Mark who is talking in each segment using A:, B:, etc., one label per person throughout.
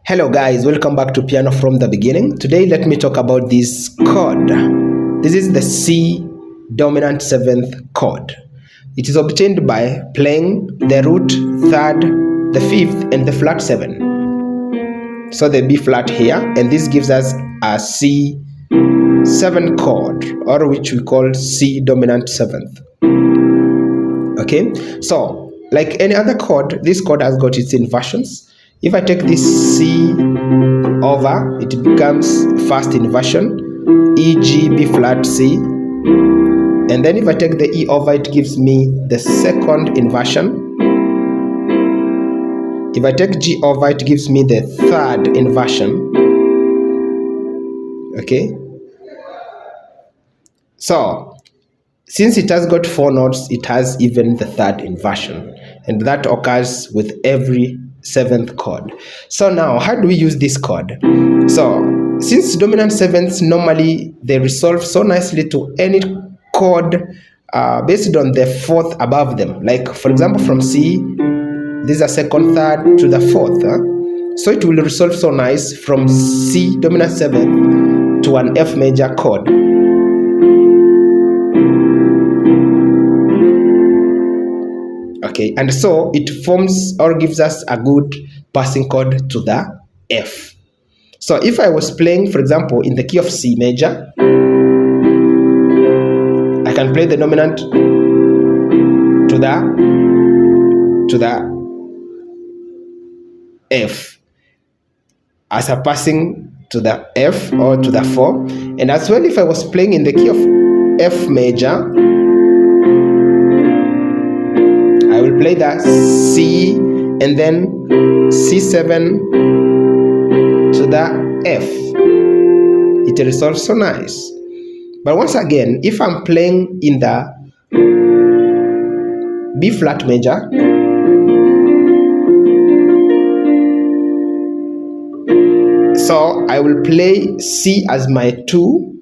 A: Hello guys, welcome back to Piano from the Beginning. Today let me talk about this chord. This is the C dominant 7th chord. It is obtained by playing the root 3rd, the 5th and the flat 7. So the B flat here, and this gives us a C7 chord, or which we call C dominant 7th. Okay, so like any other chord, this chord has got its inversions. If I take this C over, it becomes first inversion, E, G, B flat, C. And then if I take the E over, it gives me the second inversion. If I take G over, it gives me the third inversion. Okay. So, since it has got 4 notes, it has even the third inversion. And that occurs with every 7th chord. So now, how do we use this chord? So, since dominant 7ths normally they resolve so nicely to any chord based on the 4th above them. Like for example, from C, this is a 2nd, 3rd to the 4th. So it will resolve so nice from C dominant 7th to an F major chord. Okay, and so it forms or gives us a good passing chord to the F. So if I was playing, for example, in the key of C major, I can play the dominant to the F as a passing to the F or to the 4. And as well, if I was playing in the key of F major, I will play the C and then C7 to the F. It resolves so nice. But once again, if I'm playing in the B flat major, so I will play C as my 2,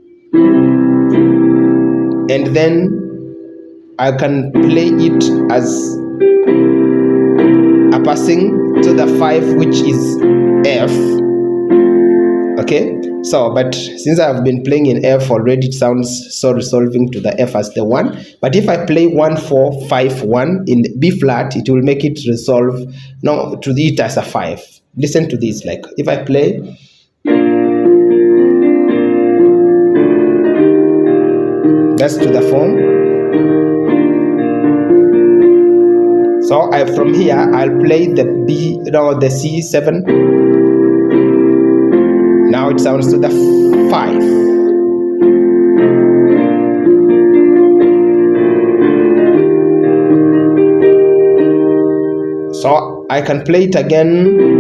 A: and then I can play it as a passing to the 5, which is F. Okay, so but since I've been playing in F already, it sounds so resolving to the F as the 1. But if I play 1 4 5 1 in B flat, it will make it resolve no to it as a 5. Listen to this. Like if I play that's to the form. So from here I'll play the the C7. Now it sounds to the 5. So I can play it again